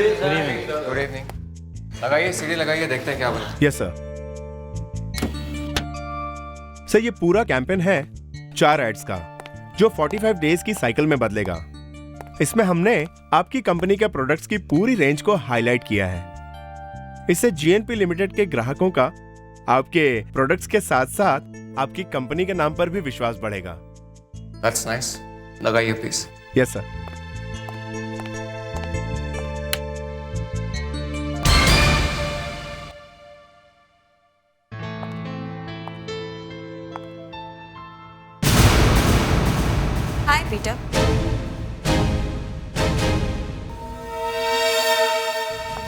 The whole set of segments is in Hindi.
Good evening. लगाइए सीढ़ी लगाइए, देखते हैं क्या बना। Yes sir. सर ये पूरा कैंपेन है 4 एड्स का, जो 45 डेज की साइकिल में बदलेगा। इसमें हमने आपकी कंपनी के प्रोडक्ट्स की पूरी रेंज को हाईलाइट किया है। इससे जीएनपी लिमिटेड के ग्राहकों का आपके प्रोडक्ट्स के साथ साथ आपकी कंपनी के नाम पर भी विश्वास बढ़ेगा। That's nice. लगाइए please. Yes sir. Hi Peter.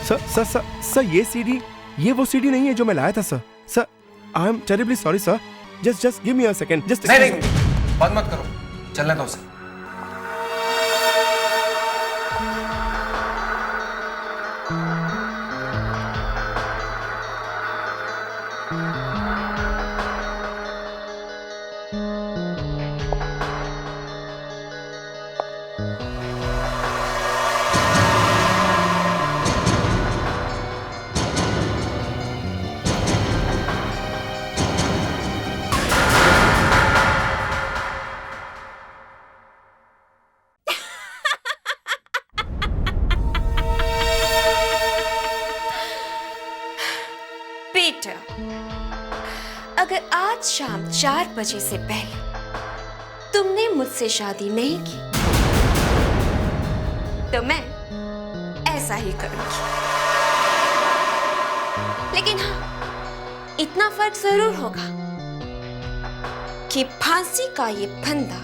Sir ये सीडी, ये वो सीडी नहीं है जो मैं लाया था sir. Sir I am terribly sorry sir. Just give me a second. Just नहीं, बात मत करो, चलने दो उसे। पीटर, अगर आज शाम 4 बजे से पहले तुमने मुझसे शादी नहीं की तो मैं ऐसा ही करूंगी। लेकिन हाँ, इतना फर्क जरूर होगा कि फांसी का ये फंदा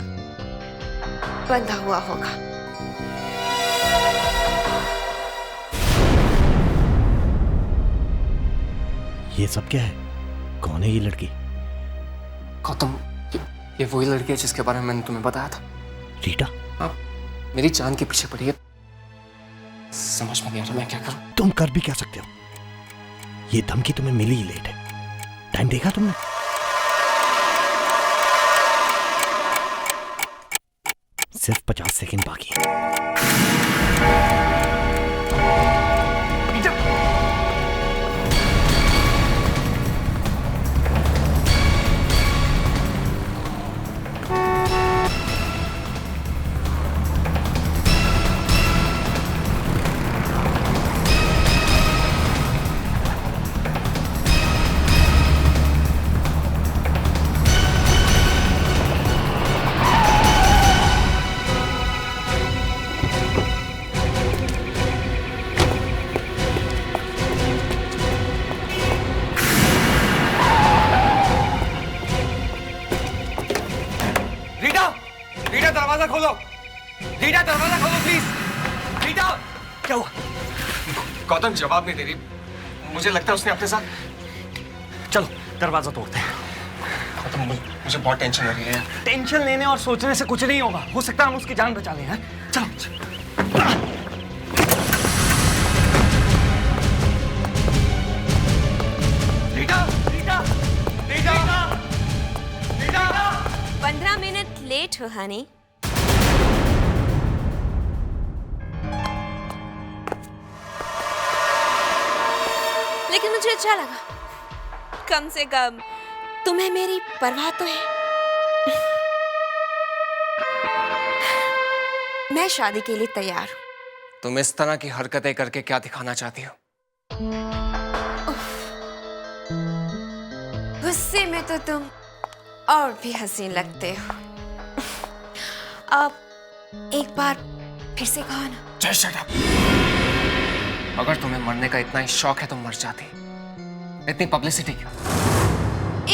बंधा हुआ होगा। ये सब क्या है? कौन है ये लड़की? गौतम, ये वही लड़की है जिसके बारे में मैंने तुम्हें बताया था। रीटा? आप मेरी जान के पीछे पड़ी है। समझ में नहीं आ रहा मैं क्या करूं। तुम कर भी क्या सकते हो? ये धमकी तुम्हें मिली ही लेट है। टाइम देखा तुमने? सिर्फ 50 सेकंड बाकी है। दरवाजा खोलो। रीटा, दरवाजा खोलो प्लीज। रीटा, क्या हुआ? गौतम जवाब नहीं दे रही। मुझे लगता है उसने अपने साथ। चलो दरवाजा तोड़ते हैं। गौतम, मुझे बहुत टेंशन हो रही है। टेंशन लेने और सोचने से कुछ नहीं होगा। हो सकता है हम उसकी जान बचा लें। चलो। रीटा, रीटा, रीटा, रीटा। 15 मिनट लेट हो हनी। लेकिन मुझे अच्छा लगा, कम से कम तुम्हें मेरी परवाह तो है। मैं शादी के लिए तैयार हूं। तुम इस तरह की हरकतें करके क्या दिखाना चाहती हो? गुस्से में तो तुम और भी हसीन लगते हो। अब एक बार फिर से कहो ना। Just shut up. अगर तुम्हें मरने का इतना ही शौक है तो मर जाती। इतनी पब्लिसिटी क्यों?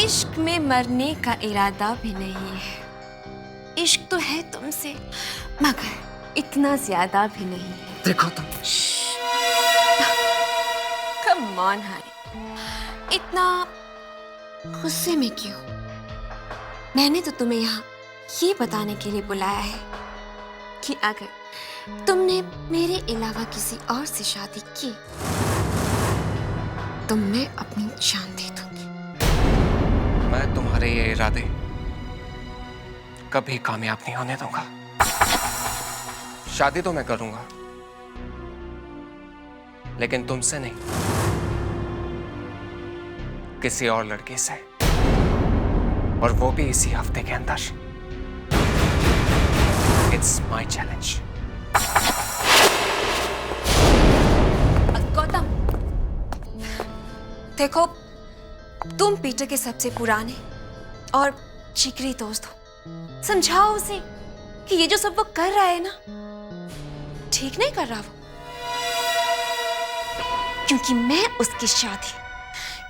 इश्क में मरने का इरादा भी नहीं है। इश्क तो है तुमसे, मगर इतना ज्यादा भी नहीं है। देखो तुम। कम ऑन हनी, इतना गुस्से में क्यों? मैंने तो तुम्हें यहाँ ये बताने के लिए बुलाया है कि अगर तुमने मेरे अलावा किसी और से शादी की तो मैं अपनी जान दे दूंगी। मैं तुम्हारे ये इरादे कभी कामयाब नहीं होने दूंगा। शादी तो मैं करूंगा, लेकिन तुमसे नहीं, किसी और लड़के से, और वो भी इसी हफ्ते के अंदर। It's my challenge. गौतम, देखो, तुम पीटर के सबसे पुराने और जिगरी दोस्त हो। समझाओ उसे कि ये जो सब वो कर रहा है ना, ठीक नहीं कर रहा वो। क्योंकि मैं उसकी शादी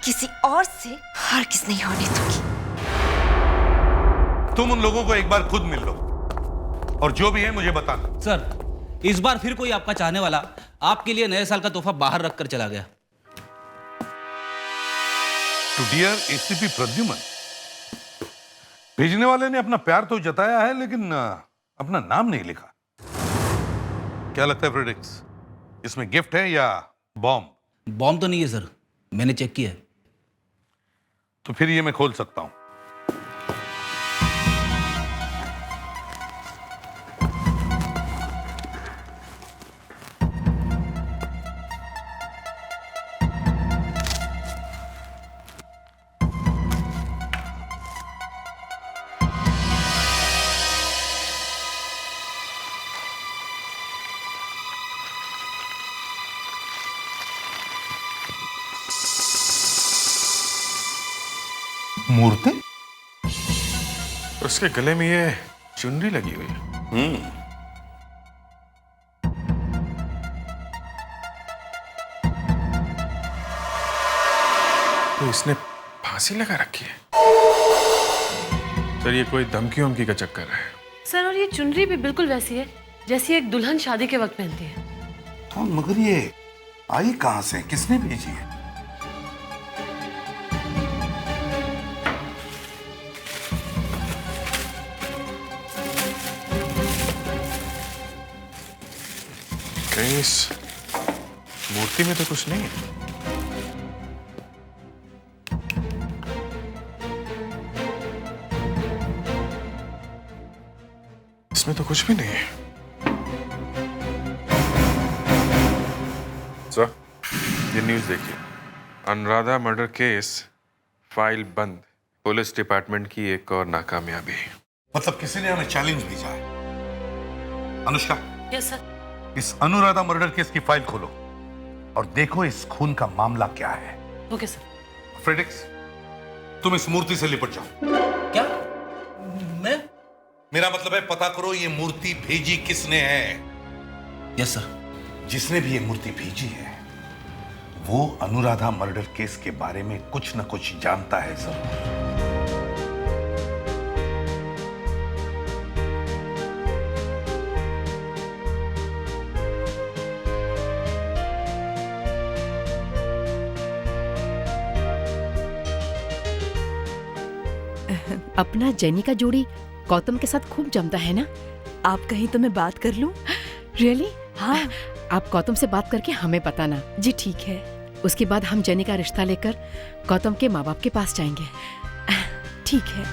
किसी और से हरगिज़ नहीं होने दूंगी। तुम उन लोगों को एक बार खुद मिल लो और जो भी है मुझे बताना। सर, इस बार फिर कोई आपका चाहने वाला आपके लिए नए साल का तोहफा बाहर रखकर चला गया। टू डियर एसीपी प्रद्युमन, भेजने वाले ने अपना प्यार तो जताया है लेकिन अपना नाम नहीं लिखा। क्या लगता है फ्रेडिक्स, इसमें गिफ्ट है या बॉम्ब? बॉम्ब तो नहीं है सर, मैंने चेक किया है। तो फिर ये मैं खोल सकता हूं। मूर्ति? उसके गले में ये चुनरी लगी हुई है। तो इसने फांसी लगा रखी है। सर, ये कोई धमकी वमकी का चक्कर है। सर, और ये चुनरी भी बिल्कुल वैसी है जैसी एक दुल्हन शादी के वक्त पहनती है। तो मगर ये आई कहां से, किसने भेजी है? कहीं इस मूर्ति में तो कुछ नहीं है। इसमें तो कुछ भी नहीं है। सर, ये न्यूज़ देखिए। अनुराधा मर्डर केस फाइल बंद, पुलिस डिपार्टमेंट की एक और नाकामयाबी। मतलब किसी ने हमें चैलेंज भेजा है। Anushka, yes sir. इस अनुराधा मर्डर केस की फाइल खोलो और देखो इस खून का मामला क्या है। Okay sir. फ्रेडिक्स, तुम इस मूर्ति से लिपट जाओ। क्या? मैं? मेरा मतलब है पता करो ये मूर्ति भेजी किसने है। Yes sir. जिसने भी ये मूर्ति भेजी है वो अनुराधा मर्डर केस के बारे में कुछ न कुछ जानता है जरूर। अपना जेनी का जोड़ी गौतम के साथ खूब जमता है ना। आप कहीं तो मैं बात कर लूं? रियली? हाँ। आप गौतम से बात करके हमें बताना। जी ठीक है। उसके बाद हम जेनी का रिश्ता लेकर गौतम के माँ बाप के पास जाएंगे। ठीक है।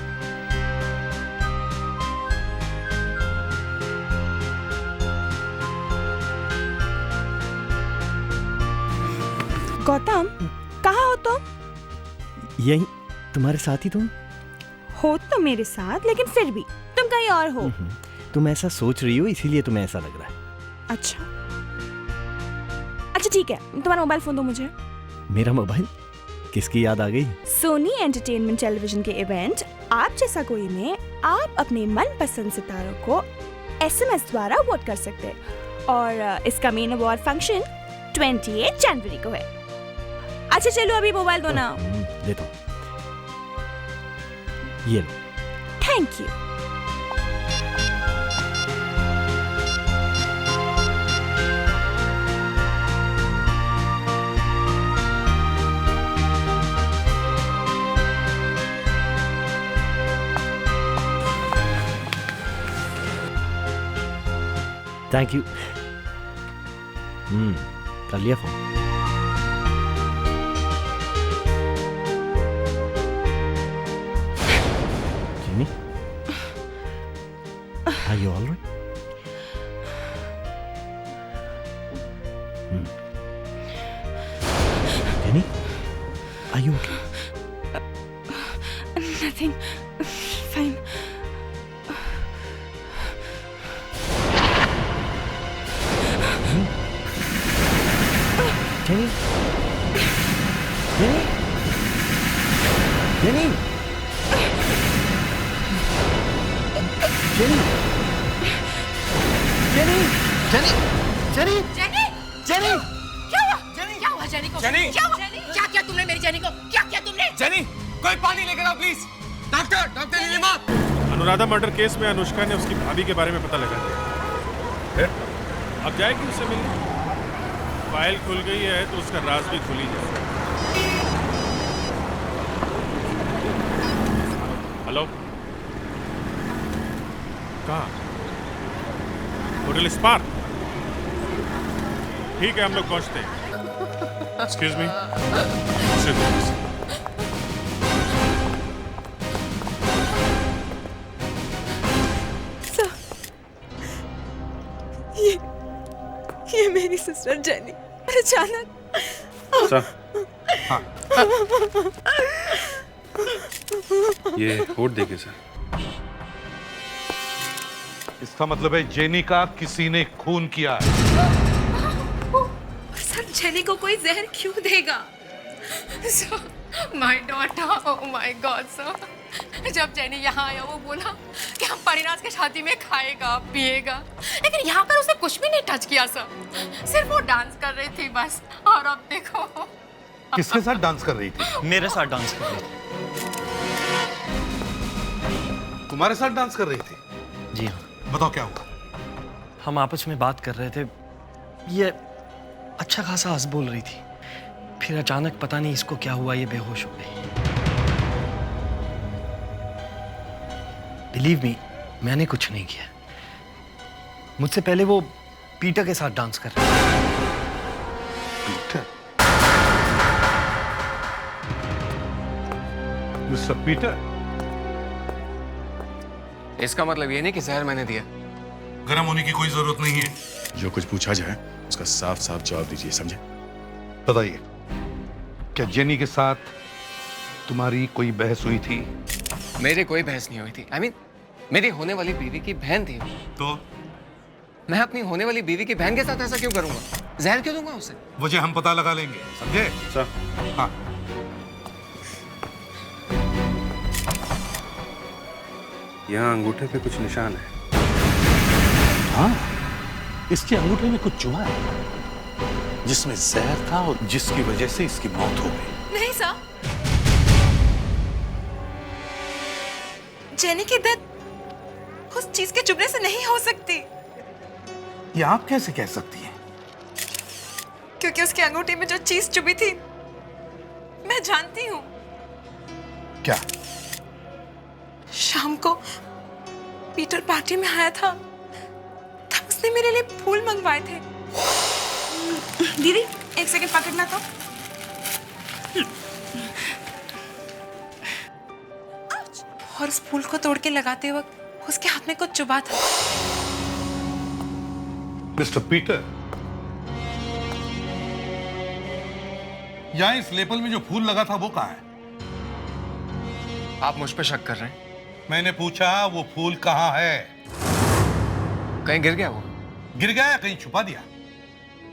गौतम, कहाँ हो तुम? यही तुम्हारे साथ ही। तुम हो तो मेरे साथ, लेकिन फिर भी तुम कहीं और हो। तुम ऐसा सोच रही हो इसीलिए तुम्हें ऐसा लग रहा है। अच्छा ठीक है, तुम्हारा मोबाइल फोन दो मुझे। मेरा मोबाइल? किसकी याद आ गई? सोनी एंटरटेनमेंट टेलीविजन के इवेंट आप जैसा कोई में आप अपने मनपसंद सितारों को SMS द्वारा वोट कर सकते हैं और इसका मेन अवार्ड फंक्शन 28 जनवरी को है। अच्छा चलो अभी मोबाइल दो ना। देता हूँ, ये लो। Thank you. Thank you. कर लिया phone. Jimmy, are you all right? Jenny, are you okay? Nothing, fine. Jenny, Jenny, Jenny, Jenny, Jenny, Jenny, Jenny, Jenny, Jenny, क्या हुआ? क्या हुआ जेनी को? जेनी! क्या हुआ? क्या किया तुमने मेरी जेनी को? क्या किया तुमने? जेनी, कोई पानी लेकर आओ please. Doctor, doctor Nilima. Anuradha murder case में अनुष्का ने उसकी भाभी के बारे में पता लगा दिया। अब जाएगी उससे मिलने। फाइल खुल गई है तो उसका राज भी खुल ही जाएगा। हेलो, कहाँ? Hotel spark. ठीक है, हम लोग पहुंचते हैं। एक्सक्यूज मी, ये मेरी सिस्टर जेनी अचानक। ये होट देखिए सर। इसका मतलब है जेनी का किसी ने खून किया है। सर जेनी को कोई जहर क्यों देगा? My daughter, oh my God sir. जब जेनी यहाँ आया वो बोला कि हम परिणाज के शादी में खाएगा पिएगा, लेकिन यहाँ पर उसने कुछ भी नहीं टच किया सर। सिर्फ वो डांस कर रही थी बस। और अब देखो। किसके साथ डांस कर रही थी? मेरे साथ डांस कर रही थी। तुम्हारे साथ डांस कर रही थी? जी हाँ। बताओ क्या हुआ? हम आपस में बात कर रहे थे, ये अच्छा खासा हंस बोल रही थी, फिर अचानक पता नहीं इसको क्या हुआ, ये बेहोश हो गई। बिलीव मी, मैंने कुछ नहीं किया। मुझसे पहले वो पीटर के साथ डांस कर रही थी। पीटर? Mister Peter? इसका मतलब ये नहीं कि जहर मैंने दिया। गर्म होने की कोई जरूरत नहीं है। जो कुछ पूछा जाए उसका साफ साफ जवाब दीजिए, समझे? बताइए, क्या जेनी के साथ तुम्हारी कोई बहस हुई थी? मेरी कोई बहस नहीं हुई थी। I mean, मेरी होने वाली बीवी की बहन थी। तो मैं अपनी होने वाली बीवी की बहन के साथ ऐसा क्यों करूंगा? जहर क्यों दूंगा उसे? वजह हम पता लगा लेंगे, समझे? सर, हाँ। यहाँ अंगूठे पे कुछ निशान है। हाँ, इसके अंगूठे में कुछ चुभा है जिसमें जहर था और जिसकी वजह से इसकी मौत हो गई। नहीं सर, जेनी की डेथ उस चीज के चुभने से नहीं हो सकती। ये आप कैसे कह सकती हैं? क्योंकि उसके अंगूठे में जो चीज चुभी थी मैं जानती हूँ। क्या? शाम को पीटर पार्टी में आया था, तब उसने मेरे लिए फूल मंगवाए थे। दीदी एक सेकंड पकड़ना तो। और उस फूल को तोड़ के लगाते वक्त उसके हाथ में कुछ चुभा था। मिस्टर पीटर, यहाँ इस लेपल में जो फूल लगा था वो कहाँ है? आप मुझ पे शक कर रहे हैं? मैंने पूछा वो फूल कहाँ है? कहीं गिर गया वो? गिर गया या कहीं छुपा दिया?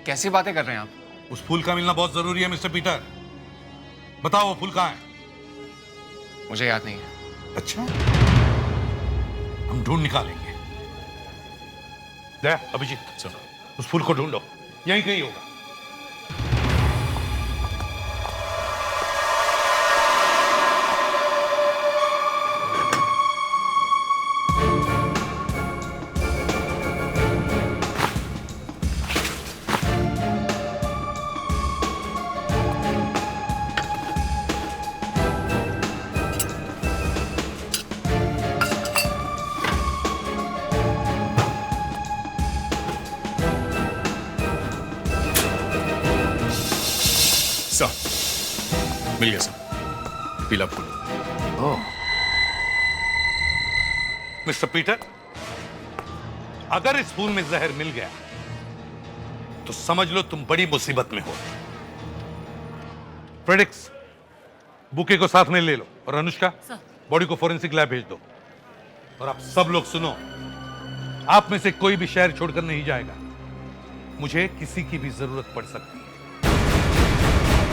कैसी बातें कर रहे हैं आप? उस फूल का मिलना बहुत जरूरी है मिस्टर पीटर। बताओ वो फूल कहाँ है? मुझे याद नहीं है। अच्छा, हम ढूंढ निकालेंगे। दया, अभिजीत, उस फूल को ढूंढो, यहीं कहीं होगा। मिल गया सर, पीला फूल। मिस्टर पीटर, अगर इस फूल में जहर मिल गया तो समझ लो तुम बड़ी मुसीबत में हो। फ्रेडिक्स, बुके को साथ में ले लो और अनुष्का सर। बॉडी को फोरेंसिक लैब भेज दो। और आप सब लोग सुनो, आप में से कोई भी शहर छोड़कर नहीं जाएगा। मुझे किसी की भी जरूरत पड़ सकती है।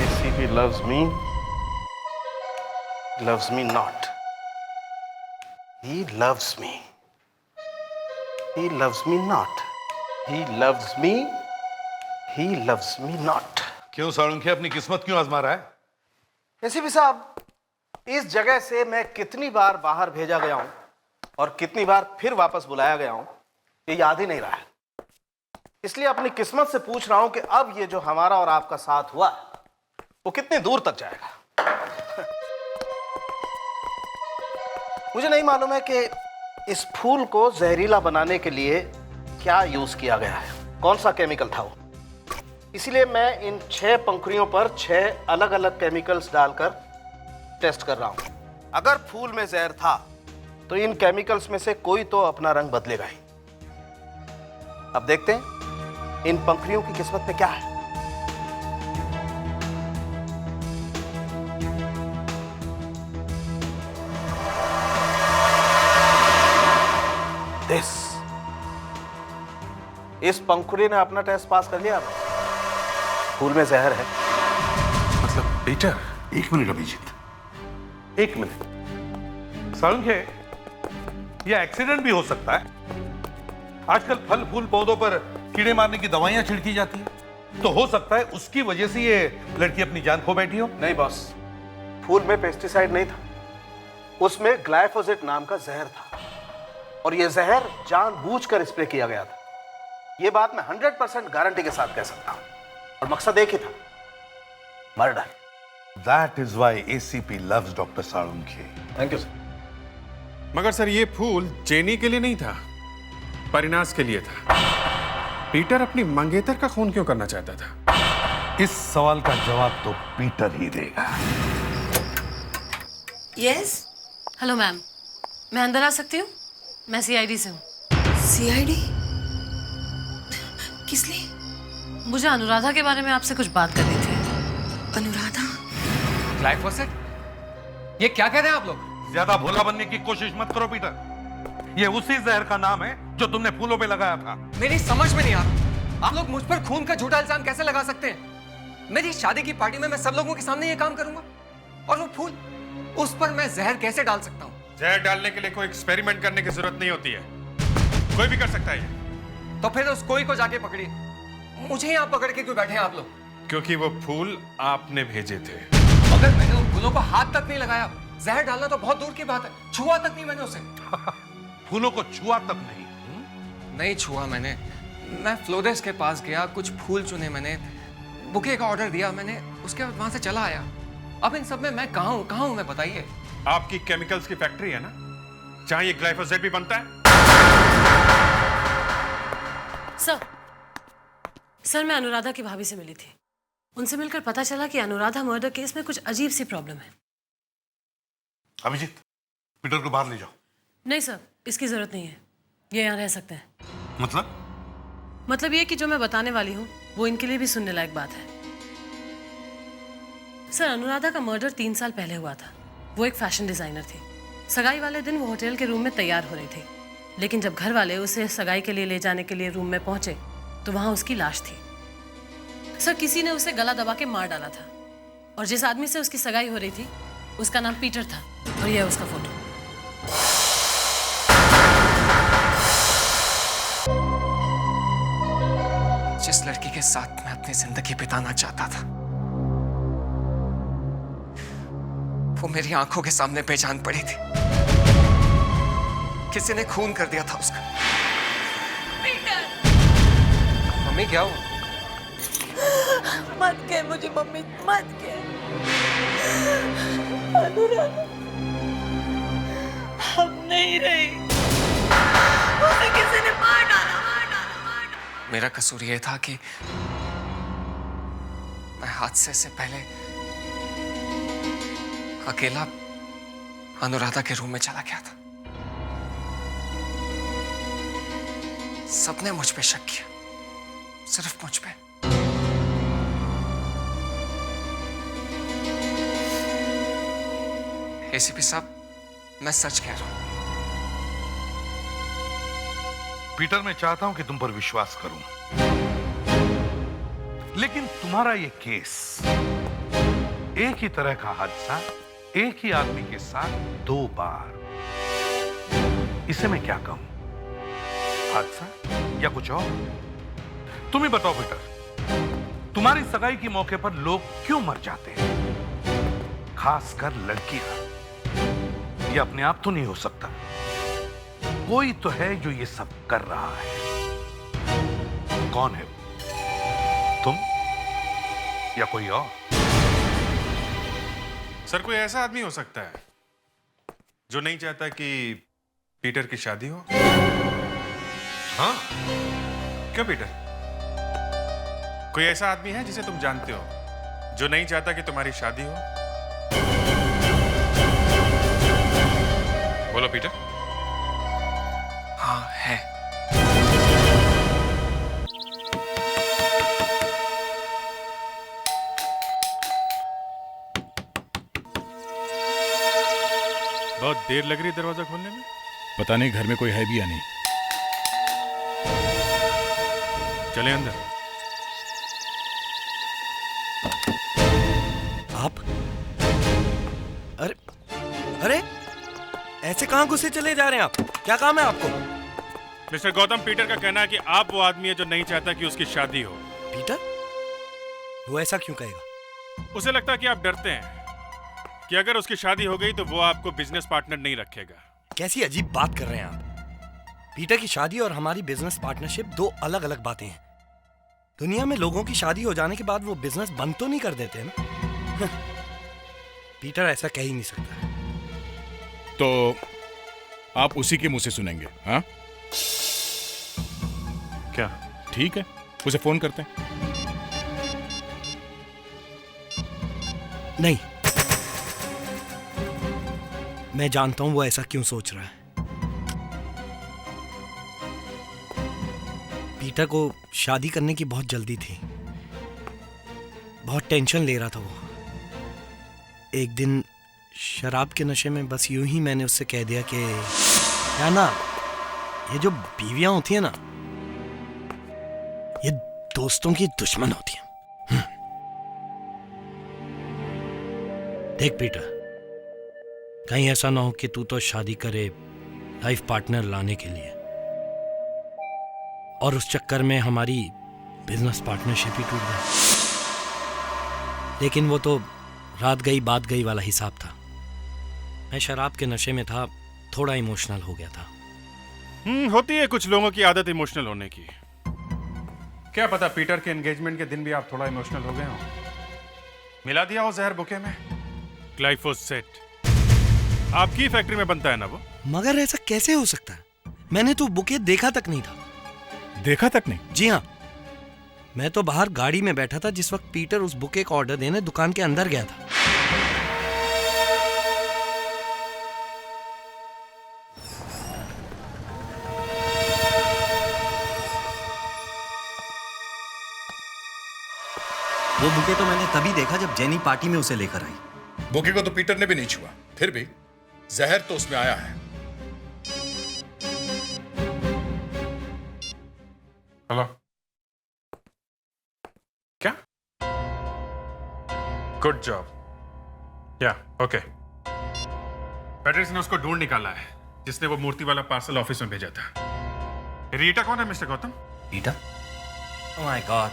ACP loves me not. He loves me. He loves me not. He loves me. He loves me not. क्यों साळुंखे, अपनी किस्मत क्यों आजमा रहा है? एसीपी साहब, इस जगह से मैं कितनी बार बाहर भेजा गया हूं और कितनी बार फिर वापस बुलाया गया हूं, ये याद ही नहीं रहा है। इसलिए अपनी किस्मत से पूछ रहा हूं कि अब ये जो हमारा और आपका साथ हुआ वो कितनी दूर तक जाएगा। मुझे नहीं मालूम है कि इस फूल को जहरीला बनाने के लिए क्या यूज किया गया है, कौन सा केमिकल था वो। इसीलिए मैं इन 6 पंखुड़ियों पर 6 अलग अलग केमिकल्स डालकर टेस्ट कर रहा हूं। अगर फूल में जहर था तो इन केमिकल्स में से कोई तो अपना रंग बदलेगा ही। अब देखते हैं इन पंखुड़ियों की किस्मत में क्या है। इस पंखुड़ी ने अपना टेस्ट पास कर लिया। फूल में जहर है। मतलब पीटर, एक मिनट अभिजीत, एक मिनट। साळुंखे, यह एक्सीडेंट भी हो सकता है। आजकल फल फूल पौधों पर कीड़े मारने की दवाइयां छिड़की जाती है, तो हो सकता है उसकी वजह से ये लड़की अपनी जान खो बैठी हो। नहीं बॉस, फूल में पेस्टिसाइड नहीं था, उसमें ग्लाइफोसेट नाम का जहर था और यह जहर जानबूझकर स्प्रे किया गया था। यह बात मैं 100% गारंटी के साथ कह सकता हूं। और मकसद एक ही था, murder. That is why ACP loves Dr. Salunkhe. Thank you sir. मगर सर, ये फूल जेनी के लिए नहीं था, परिनाश के लिए था। पीटर अपनी मंगेतर का खून क्यों करना चाहता था? इस सवाल का जवाब तो पीटर ही देगा। यस। हेलो मैम, मैं अंदर आ सकती हूँ? मैं CID से हूँ। CID? किस लिए? मुझे अनुराधा के बारे में आपसे कुछ बात करनी थी। अनुराधा? ग्लाइफोसेट? ये क्या कह रहे हैं आप लोग? ज्यादा भोला बनने की कोशिश मत करो पीटर। ये उसी जहर का नाम है जो तुमने फूलों पे लगाया था। मेरी समझ में नहीं आ रहा, आप लोग मुझ पर खून का झूठा इल्जाम कैसे लगा सकते हैं? मेरी शादी की पार्टी में मैं सब लोगों के सामने ये काम करूंगा, और वो फूल, उस पर मैं जहर कैसे डाल सकता हूँ? जहर डालने के लिए कोई एक्सपेरिमेंट करने की जरूरत नहीं होती है, कोई भी कर सकता है ये। तो फिर उस कोई को जाके पकड़िए। मुझे यहाँ पकड़ के क्यों बैठे हैं आप लोग? क्योंकि वो फूल आपने भेजे थे। अगर मैंने उन फूलों को हाथ तक नहीं लगाया, जहर डालना तो बहुत दूर की बात है, छुआ तक नहीं मैंने उसे। फूलों को छुआ तक नहीं? नहीं छुआ मैंने। मैं फ्लोरिस्ट के पास गया, कुछ फूल चुने मैंने, बुके का ऑर्डर दिया मैंने, उसके बाद वहां से चला आया। अब इन सब में मैं कहाँ हूँ मैं, बताइए। आपकी केमिकल्स की फैक्ट्री है ना, जहां ये ग्लाइफोसेट भी बनता है। सर, मैं अनुराधा की भाभी से मिली थी। उनसे मिलकर पता चला कि अनुराधा मर्डर केस में कुछ अजीब सी प्रॉब्लम है। अभिजीत, पीटर को बाहर ले जाओ। नहीं सर, इसकी जरूरत नहीं है, ये यहाँ रह सकते हैं। मतलब ये कि जो मैं बताने वाली हूँ वो इनके लिए भी सुनने लायक बात है। सर, अनुराधा का मर्डर 3 साल पहले हुआ था। वो एक फैशन डिजाइनर थी। सगाई वाले दिन वो होटल के रूम में तैयार हो रही थी, लेकिन जब घर वाले उसे सगाई के लिए ले जाने के लिए रूम में पहुंचे तो वहां उसकी लाश थी। सर, किसी ने उसे गला दबा के मार डाला था, और जिस आदमी से उसकी सगाई हो रही थी उसका नाम पीटर था, और यह उसका फोटो। जिस लड़की के साथ मैं अपनी जिंदगी बिताना चाहता था, वो मेरी आंखों के सामने बेजान पड़ी थी। किसी ने खून कर दिया था उसका। मम्मी, क्या हुआ? मत कह मुझे मम्मी, मत कह। अनुराधा अब नहीं रही, उसे किसी ने मार डाला। मेरा कसूर ये था कि मैं हादसे से पहले अकेला अनुराधा के रूम में चला गया था। सबने मुझ पे शक किया, सिर्फ मुझ पे। एसीपी साहब, मैं सच कह रहा हूं। पीटर, मैं चाहता हूं कि तुम पर विश्वास करूं, लेकिन तुम्हारा यह केस एक ही तरह का हादसा एक ही आदमी के साथ 2 बार, इसे मैं क्या कहूं? हादसा या कुछ और? तुम ही बताओ पीटर, तुम्हारी सगाई के मौके पर लोग क्यों मर जाते हैं, खासकर लड़कियां? ये अपने आप तो नहीं हो सकता, कोई तो है जो ये सब कर रहा है। कौन है वो? तुम या कोई और? सर, कोई ऐसा आदमी हो सकता है जो नहीं चाहता कि पीटर की शादी हो। हाँ? क्यों पीटर? कोई ऐसा आदमी है जिसे तुम जानते हो जो नहीं चाहता कि तुम्हारी शादी हो? बोलो पीटर। हाँ, है। बहुत देर लग रही दरवाजा खोलने में। पता नहीं घर में कोई है भी या नहीं। चले अंदर। आप? अरे अरे, ऐसे कहां घुसे चले जा रहे हैं आप? क्या काम है आपको? मिस्टर गौतम, पीटर का कहना है कि आप वो आदमी है जो नहीं चाहता कि उसकी शादी हो। पीटर? वो ऐसा क्यों कहेगा? उसे लगता है कि आप डरते हैं कि अगर उसकी शादी हो गई तो वो आपको बिजनेस पार्टनर नहीं रखेगा। कैसी अजीब बात कर रहे हैं आप? पीटर की शादी और हमारी बिजनेस पार्टनरशिप 2 अलग अलग बातें हैं। दुनिया में लोगों की शादी हो जाने के बाद वो बिजनेस बंद तो नहीं कर देते ना। पीटर ऐसा कह ही नहीं सकता। तो आप उसी के मुंह से सुनेंगे? हाँ, क्या? ठीक है, उसे फोन करते हैं। नहीं, मैं जानता हूं वो ऐसा क्यों सोच रहा है। पीटर को शादी करने की बहुत जल्दी थी, बहुत टेंशन ले रहा था वो। एक दिन शराब के नशे में बस यूं ही मैंने उससे कह दिया कि क्या ना, ये जो बीवियां होती हैं ना, ये दोस्तों की दुश्मन होती हैं। देख पीटर, कहीं ऐसा ना हो कि तू तो शादी करे लाइफ पार्टनर लाने के लिए और उस चक्कर में हमारी बिजनेस पार्टनरशिप ही टूट गई। लेकिन वो तो रात गई बात गई वाला हिसाब था। मैं शराब के नशे में था, थोड़ा इमोशनल हो गया था। होती है कुछ लोगों की आदत इमोशनल होने की। क्या पता पीटर के एंगेजमेंट के दिन भी आप थोड़ा इमोशनल हो गए हो। मिला दिया हो जहर बुके में। ग्लाइफोसेट आपकी फैक्ट्री में बनता है ना वो। मगर ऐसा कैसे हो सकता है? मैंने तो बुके देखा तक नहीं था। देखा तक नहीं? जी हाँ, मैं तो बाहर गाड़ी में बैठा था जिस वक्त पीटर उस बुके का ऑर्डर देने दुकान के अंदर गया था। वो बुके तो मैंने तभी देखा जब जेनी पार्टी में उसे लेकर आई। बुके को तो पीटर ने भी नहीं छुआ, फिर भी जहर तो उसमें आया है। हेलो, क्या? Good job. या ओके। पैट्रिस ने उसको ढूंढ निकाला है जिसने वो मूर्ति वाला पार्सल ऑफिस में भेजा था। रीटा कौन है mister Gautam? Rita? Oh my God,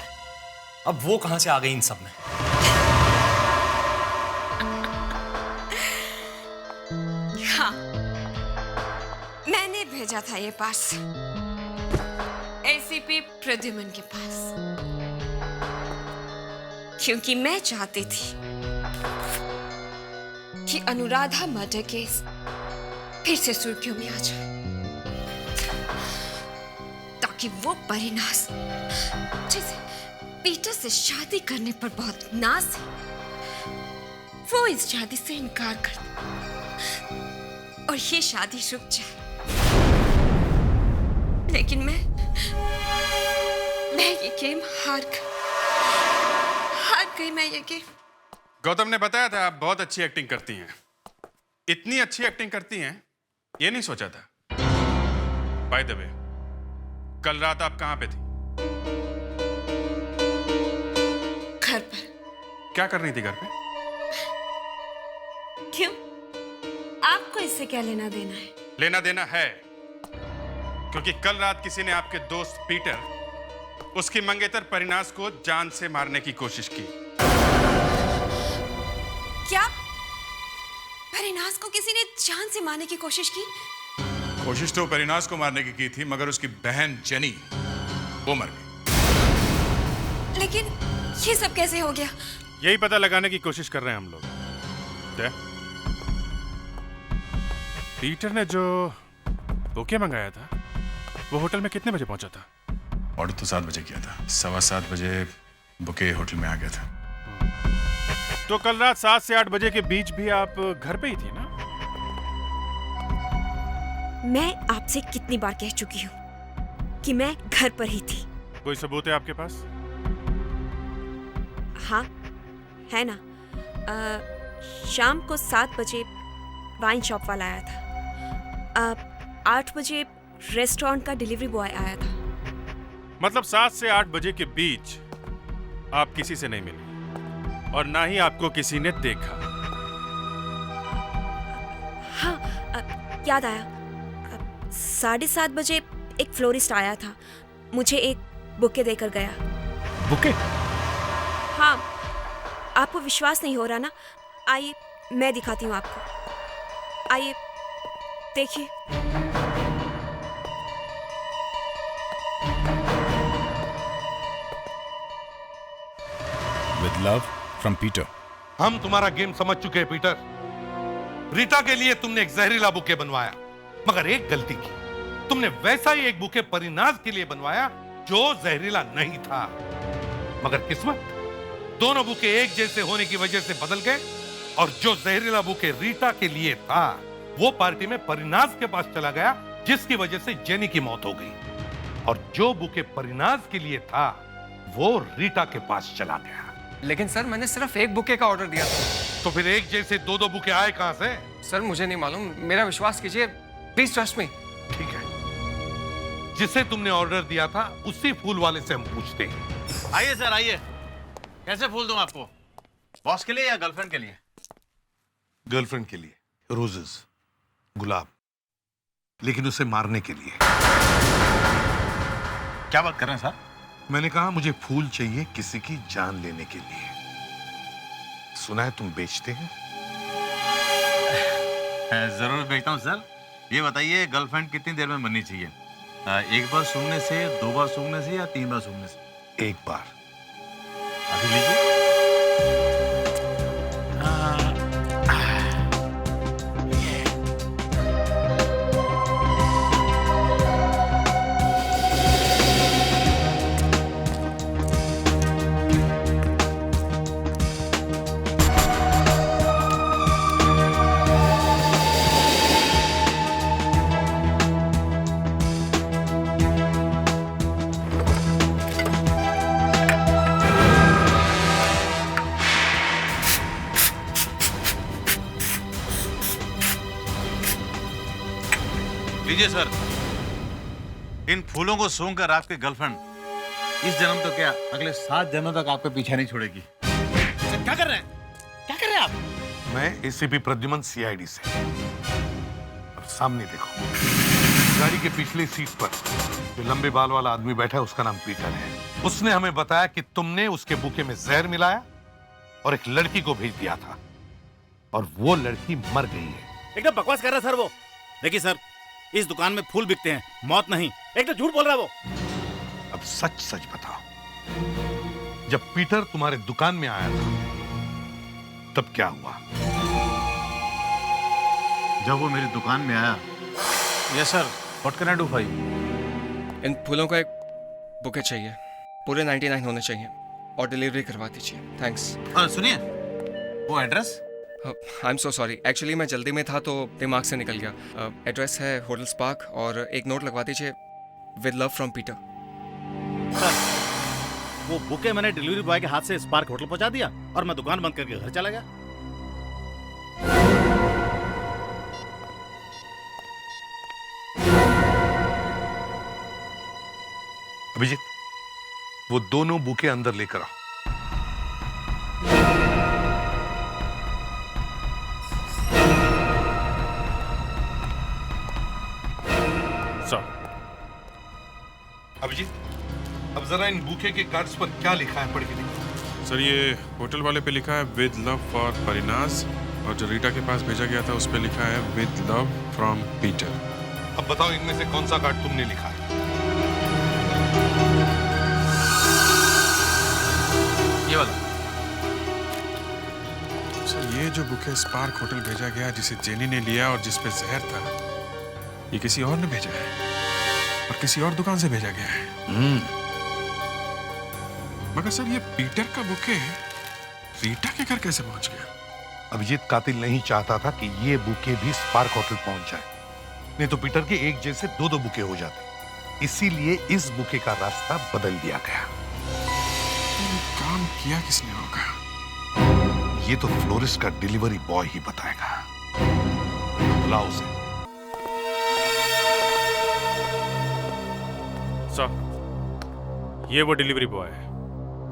अब वो कहां से आ गई इन सब में? हाँ, मैंने भेजा था ये पार्सल एसीपी प्रद्युमन के पास, क्योंकि मैं चाहती थी कि अनुराधा मर्डर केस फिर से सुर्खियों में आ जाए, ताकि वो परिणास जिसे पीटर से शादी करने पर बहुत नाज है, वो इस शादी से इनकार कर दे और ये शादी रुक जाए। लेकिन मैं ये गेम हार गई मैं ये गेम। गौतम ने बताया था आप बहुत अच्छी एक्टिंग करती हैं। इतनी अच्छी एक्टिंग करती हैं ये नहीं सोचा था। बाय द वे, कल रात आप कहां पे थी? घर पर। क्या कर रही थी घर पे? क्यों? आपको इससे क्या लेना देना है? लेना देना है, क्योंकि कल रात किसी ने आपके दोस्त पीटर उसकी मंगेतर परिनाज को जान से मारने की कोशिश की। क्या? परिनाज को किसी ने जान से मारने की कोशिश की? कोशिश तो परिनाज को मारने की थी, मगर उसकी बहन जेनी वो मर गई। लेकिन ये सब कैसे हो गया? यही पता लगाने की कोशिश कर रहे हैं हम लोग। क्या? पीटर ने जो बुके मंगाया था वो होटल में कितने बजे पहुंचा था? ऑर्डर तो 7 बजे किया था, 7:15 बजे बुके होटल में आ गया था। तो कल रात 7 से 8 बजे के बीच भी आप घर पे ही थी ना? मैं आपसे कितनी बार कह चुकी हूँ कि मैं घर पर ही थी। कोई सबूत है आपके पास? हाँ, है ना। शाम को 7 बजे वाइन शॉप वाला आया था। 8 बजे रेस्टोरेंट का डिलीवरी बॉय आया था। मतलब 7 से 8 बजे के बीच आप किसी से नहीं मिली और ना ही आपको किसी ने देखा। हाँ, याद आया। 7:30 बजे एक फ्लोरिस्ट आया था, मुझे एक बुके देकर गया। बुके? हाँ, आपको विश्वास नहीं हो रहा ना? आइए मैं दिखाती हूँ आपको। आइए देखिए। With love from Peter. हम तुम्हारा गेम समझ चुके हैं पीटर। रीटा के लिए तुमने एक जहरीला बुके बनवाया, मगर एक गलती की। तुमने वैसा ही एक बुके परिनाज के लिए बनवाया जो जहरीला नहीं था। मगर किस्मत, दोनों बुके एक जैसे होने की वजह से बदल गए और जो जहरीला बुके रीटा के लिए था वो पार्टी में परिनाज के पास चला गया, जिसकी वजह से जेनी की मौत हो गई। और जो बुके परिनाज के लिए था वो रीटा के पास चला गया। लेकिन सर, मैंने सिर्फ एक बुके का ऑर्डर दिया था। तो फिर एक जैसे दो बुके आए कहां से? सर मुझे नहीं मालूम, मेरा विश्वास कीजिए, प्लीज ट्रस्ट मी। ठीक है, जिसे तुमने ऑर्डर दिया था उसी फूल वाले से हम पूछते हैं। आइए सर, आइए। कैसे फूल दूं आपको? बॉस के लिए या गर्लफ्रेंड के लिए? गर्लफ्रेंड के लिए रोजेस, गुलाब, लेकिन उसे मारने के लिए। क्या बात कर रहे हैं सर? मैंने कहा मुझे फूल चाहिए किसी की जान लेने के लिए। सुना है तुम बेचते हैं? जरूर बेचता हूँ सर। ये बताइए, गर्लफ्रेंड कितनी देर में बननी चाहिए? एक बार सूंघने से, 2 बार सूंघने से या 3 बार सूंघने से? एक बार। अभी लीजिए। लीजिए सर। इन फूलों को सूंघकर आपकी गर्लफ्रेंड इस जन्म तो क्या, अगले 7 जन्मों तक आपका पीछा नहीं छोड़ेगी। क्या कर रहे हैं? क्या कर रहे हैं आप? मैं एसीपी प्रद्युमन, सीआईडी से। अब सामने देखो, गाड़ी के पिछली सीट पर जो लंबे बाल वाला आदमी बैठा है उसका नाम पीटर है। उसने हमें बताया कि तुमने उसके बुके में जहर मिलाया और एक लड़की को भेज दिया था, और वो लड़की मर गई है। एकदम बकवास कर रहा है सर वो। देखिए सर, इस दुकान में फूल बिकते हैं, मौत नहीं। एकदम झूठ बोल रहा है वो। अब सच सच बताओ, जब पीटर तुम्हारे दुकान में आया था तब क्या हुआ? जब वो मेरी दुकान में आया। Yes sir, what can I do for you? इन फूलों का एक बुके चाहिए, पूरे 99 होने चाहिए, और डिलीवरी करवा दीजिए। थैंक्स। सुनिए, वो address? I am so sorry, actually मैं जल्दी में था तो दिमाग से निकल गया। एड्रेस है होटल स्पार्क, और एक नोट लगवा दीजिए, with love from Peter. Sir, वो बुके मैंने डिलीवरी बॉय के हाथ से स्पार्क होटल पहुंचा दिया और मैं दुकान बंद करके घर चला गया। अभिजीत, वो दोनों बुके अंदर लेकर आओ। अभिजीत, अब जरा इन बुके के कार्ड्स पर क्या लिखा है पढ़ के देखो। सर, ये होटल वाले पे लिखा है विद लव फॉर परिनाज, और जो रीटा के पास भेजा गया था उस पे लिखा है विद लव फ्रॉम पीटर। अब बताओ इनमें से कौन सा कार्ड तुमने लिखा है? ये वाला। सर, ये जो बुके स्पार्क होटल भेजा गया जिसे जेनी ने लिया और जिसपे जहर था, ये किसी और ने भेजा है और किसी और दुकान से भेजा गया है। मगर सर, ये पीटर का बुके रीटा के घर कैसे पहुंच गया? अभिजीत, कातिल नहीं चाहता था कि ये बुके भी स्पार्क होटल पहुंच जाए, नहीं तो पीटर के एक जैसे दो दो बुके हो जाते। इसीलिए इस बुके का रास्ता बदल दिया गया। काम किया किसने होगा? ये तो फ्लोरिस्ट का डिलीवरी बॉय ही बताएगा। बुलाओ उसे। सर, ये वो डिलीवरी बॉय है।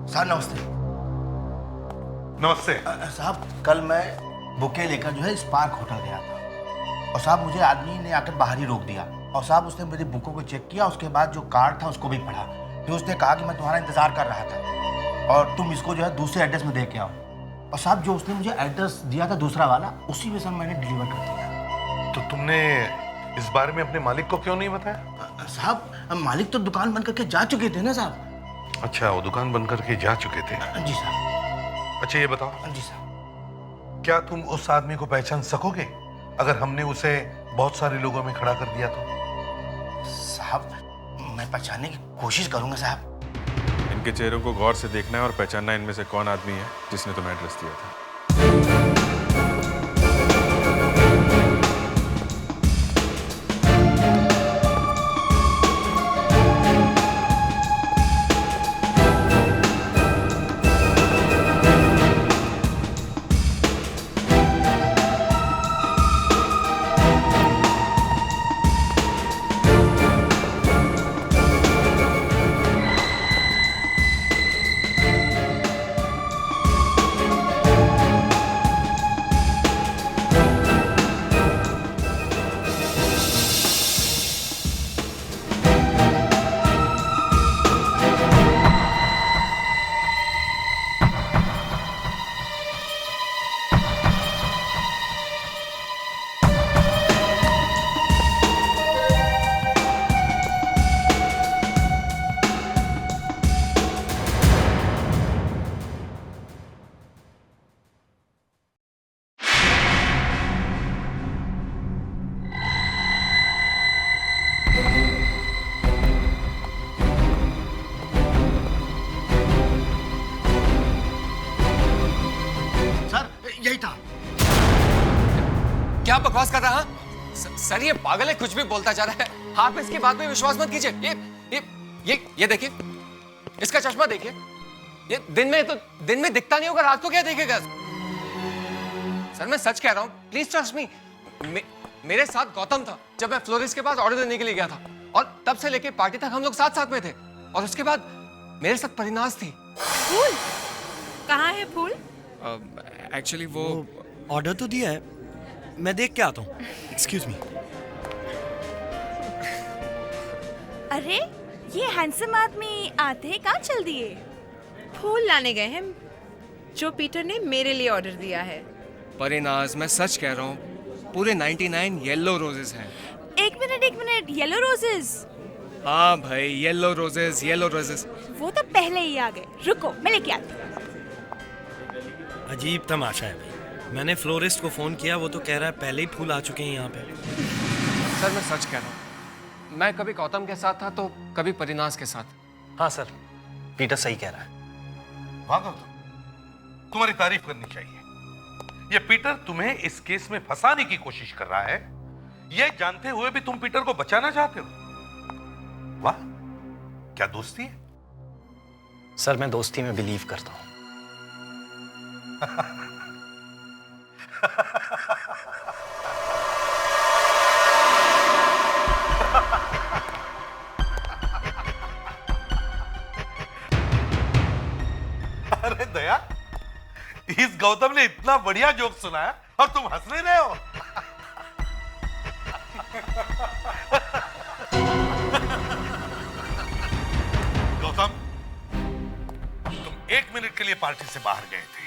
सर नमस्ते। नमस्ते। साहब, कल मैं बुके लेकर जो है स्पार्क होटल गया था और साहब मुझे आदमी ने आकर बाहर ही रोक दिया और साहब उसने मेरी बुकों को चेक किया, उसके बाद जो कार्ड था उसको भी पढ़ा। फिर उसने कहा कि मैं तुम्हारा इंतजार कर रहा था और तुम इसको जो है दूसरे एड्रेस में दे के आओ। और साहब जो उसने मुझे एड्रेस दिया था दूसरा वाला, उसी में सर मैंने डिलीवर कर दिया। तो तुमने इस बारे में अपने मालिक को क्यों नहीं बताया? साहब मालिक तो दुकान बंद करके जा चुके थे ना साहब। अच्छा, वो दुकान बंद करके जा चुके थे। जी साहब। अच्छा, ये बताओ। जी साहब। क्या तुम उस आदमी को पहचान सकोगे अगर हमने उसे बहुत सारे लोगों में खड़ा कर दिया तो? साहब, मैं पहचानने की कोशिश करूंगा साहब। इनके चेहरों को गौर से देखना है और पहचानना इनमें से कौन आदमी है जिसने तुम्हें एड्रेस दिया था। यही था। क्या बकवास कर रहा है? सर, ये पागल है, कुछ भी बोलता जा रहा है। आप इसकी बात में विश्वास मत कीजिए। ये देखिए, इसका चश्मा देखिए। ये दिन में दिखता नहीं होगा, रात को क्या देखेगा? सर, मैं सच कह रहा हूँ, प्लीज ट्रस्ट मी। मेरे साथ गौतम था जब मैं फ्लोरिस्ट के पास ऑर्डर देने के लिए गया था, और तब से लेके पार्टी तक हम लोग साथ साथ में थे। और उसके बाद मेरे साथ परिनाज थी। फूल कहाँ है? फूल एक्चुअली वो ऑर्डर तो दिया है, मैं देख के आता हूँ। Excuse me. अरे ये हैंडसम आदमी आते ही कहाँ चल दिए? फूल लाने गए हैं जो पीटर ने मेरे लिए ऑर्डर दिया है। परिनाज, मैं सच कह रहा हूँ, पूरे 99 येलो रोजेस हैं। एक मिनट, येलो रोजेस? हाँ भाई, येलो रोजेस। वो तो पहले ही आ गए, रुको मैं लेके आती हूँ। अजीब तमाशा है भाई। मैंने फ्लोरिस्ट को फोन किया, वो तो कह रहा है पहले ही फूल आ चुके हैं यहाँ पे। सर, मैं सच कह रहा हूँ, मैं कभी गौतम के साथ था तो कभी परिनाज के साथ। हाँ सर, पीटर सही कह रहा है। वाह गौतम, तुम्हारी तारीफ करनी चाहिए। ये पीटर तुम्हें इस केस में फंसाने की कोशिश कर रहा है, ये जानते हुए भी तुम पीटर को बचाना चाहते हो। वाह, क्या दोस्ती है। सर, मैं दोस्ती में बिलीव करता हूँ। दया, इस गौतम ने इतना बढ़िया जोक सुनाया और तुम हंस नहीं रहे हो। गौतम, तुम 1 मिनट के लिए पार्टी से बाहर गए थे,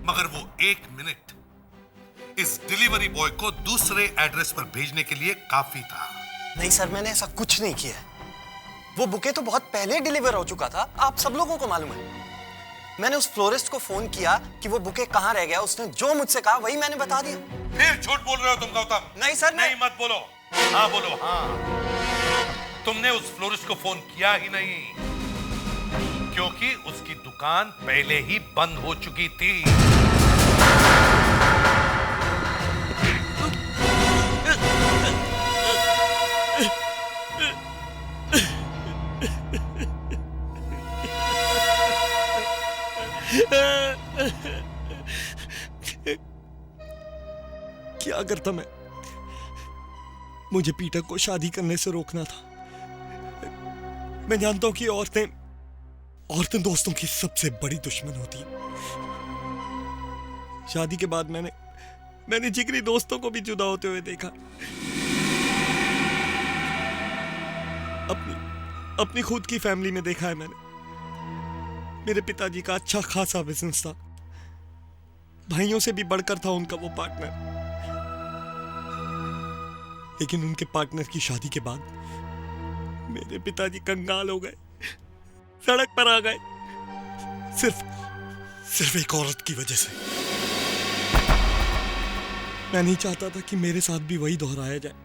मगर वो 1 मिनट इस डिलीवरी बॉय को दूसरे एड्रेस पर भेजने के लिए काफी था। नहीं सर, मैंने ऐसा कुछ नहीं किया। वो बुके तो बहुत पहले डिलीवर हो चुका था, आप सब लोगों को मालूम है। मैंने उस फ्लोरिस्ट को फोन किया कि वो बुके कहाँ रह गया, उसने जो मुझसे कहा वही मैंने बता दिया। फिर झूठ बोल रहे हो तुम गौतम। नहीं सर, नहीं मत बोलो, हाँ बोलो हाँ। तुमने उस फ्लोरिस्ट को फोन किया ही नहीं, क्योंकि उसकी दुकान पहले ही बंद हो चुकी थी। क्या करता मैं? मुझे पीटर को शादी करने से रोकना था। मैं जानता हूं कि औरतें दोस्तों की सबसे बड़ी दुश्मन होती हैं। शादी के बाद मैंने जिगरी दोस्तों को भी जुदा होते हुए देखा। अपनी खुद की फैमिली में देखा है मैंने। मेरे पिताजी का अच्छा खासा बिजनेस था, भाइयों से भी बढ़कर था उनका वो पार्टनर। लेकिन उनके पार्टनर की शादी के बाद मेरे पिताजी कंगाल हो गए, सड़क पर आ गए, सिर्फ एक औरत की वजह से। मैं नहीं चाहता था कि मेरे साथ भी वही दोहराया जाए।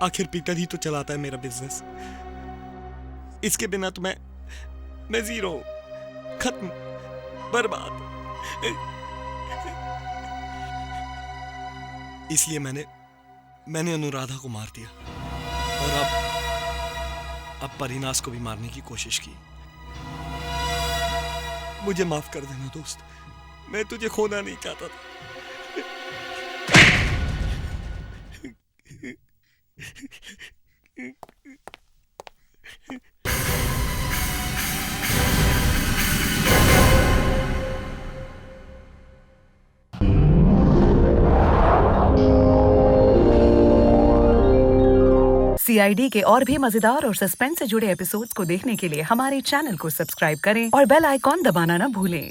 आखिर पीटर ही तो चलाता है मेरा बिजनेस। इसके बिना तो मैं जीरो, खत्म, बर्बाद। इसलिए मैंने अनुराधा को मार दिया और अब परिनाश को भी मारने की कोशिश की। मुझे माफ कर देना दोस्त, मैं तुझे खोना नहीं चाहता था। CID के और भी मजेदार और सस्पेंस से जुड़े एपिसोड्स को देखने के लिए हमारे चैनल को सब्सक्राइब करें और बेल आइकॉन दबाना ना भूलें।